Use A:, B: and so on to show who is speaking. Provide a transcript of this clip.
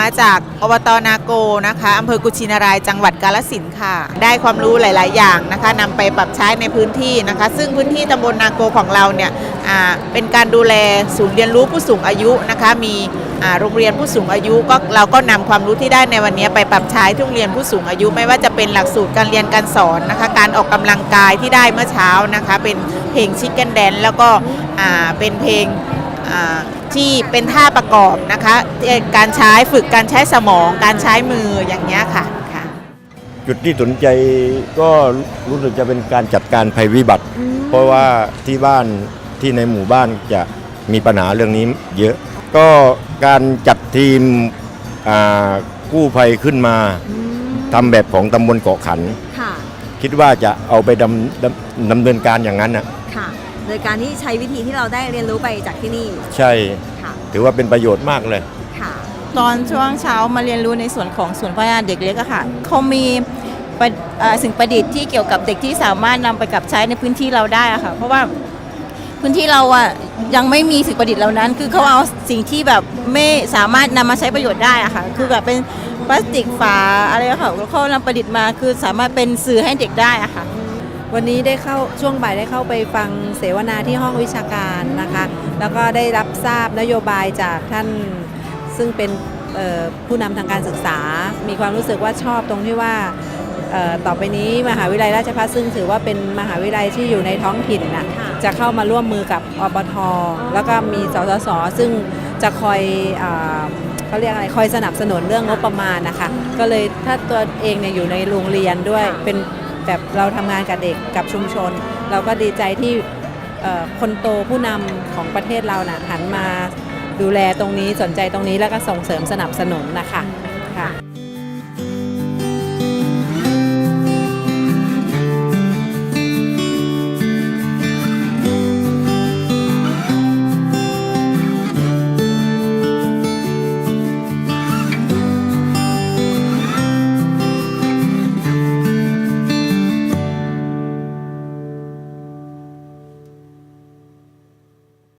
A: มาจากอบต.นาโกนะคะอำเภอกุชินารายจังหวัดกาฬสินธุ์ค่ะได้ความรู้หลายๆอย่างนะคะนำไปปรับใช้ในพื้นที่นะคะซึ่งพื้นที่ตำบลนาโกของเราเนี่ยเป็นการดูแลศูนย์เรียนรู้ผู้สูงอายุนะคะมีโรงเรียนผู้สูงอายุก็เราก็นำความรู้ที่ได้ในวันนี้ไปปรับใช้ที่โรงเรียนผู้สูงอายุไม่ว่าจะเป็นหลักสูตรการเรียนการสอนนะคะการออกกำลังกายที่ได้เมื่อเช้านะคะเป็นเพลงชิคเก้นแดนแล้วก็เป็นเพลงที่เป็นท่าประกอบนะคะการใช้ฝึกการใช้สมองการใช้มืออย่างเงี้ยค่ะ
B: จุดที่สนใจก็รู้สึกจะเป็นการจัดการภัยพิบัติเพราะว่าที่บ้านที่ในหมู่บ้านจะมีปัญหาเรื่องนี้เยอะก็การจัดทีมกู้ภัยขึ้นมาทำแบบของตำบลเกาะขันคิดว่าจะเอาไปดำเนินการอย่างนั้นนะ
C: โดยการที่ใช้วิธีที่เราได้เรียนรู้ไปจากที่นี่
B: ใช่ถือว่าเป็นประโยชน์มากเลย
D: ตอนช่วงเช้ามาเรียนรู้ในส่วนของศูนย์พัฒนาเด็กเล็กอะค่ะเขามีสิ่งประดิษฐ์ที่เกี่ยวกับเด็กที่สามารถนำไปกับใช้ในพื้นที่เราได้อะค่ะเพราะว่าพื้นที่เราอะยังไม่มีสิ่งประดิษฐ์เหล่านั้นคือเขาเอาสิ่งที่แบบไม่สามารถนำมาใช้ประโยชน์ได้อะค่ะคือแบบเป็นพลาสติกฝาอะไรอะค่ะเขานำประดิษฐ์มาคือสามารถเป็นสื่อให้เด็กได้อะค่ะ
E: วันนี้ได้เข้าช่วงบ่ายได้เข้าไปฟังเสวนาที่ห้องวิชาการนะคะแล้วก็ได้รับทราบนโยบายจากท่านซึ่งเป็นผู้นำทางการศึกษามีความรู้สึกว่าชอบตรงที่ว่าต่อไปนี้มหาวิทยาลัยราชภัฏซึ่งถือว่าเป็นมหาวิทยาลัยที่อยู่ในท้องถิ่นนะจะเข้ามาร่วมมือกับอบท.แล้วก็มีสสส.ซึ่งจะคอยเขาเรียกอะไรคอยสนับสนุนเรื่องงบประมาณนะคะก็เลยถ้าตัวเองเนี่ยอยู่ในโรงเรียนด้วยเป็นแบบเราทำงานกับเด็กกับชุมชนเราก็ดีใจที่คนโตผู้นำของประเทศเราน่ะหันมาดูแลตรงนี้สนใจตรงนี้แล้วก็ส่งเสริมสนับสนุนนะคะ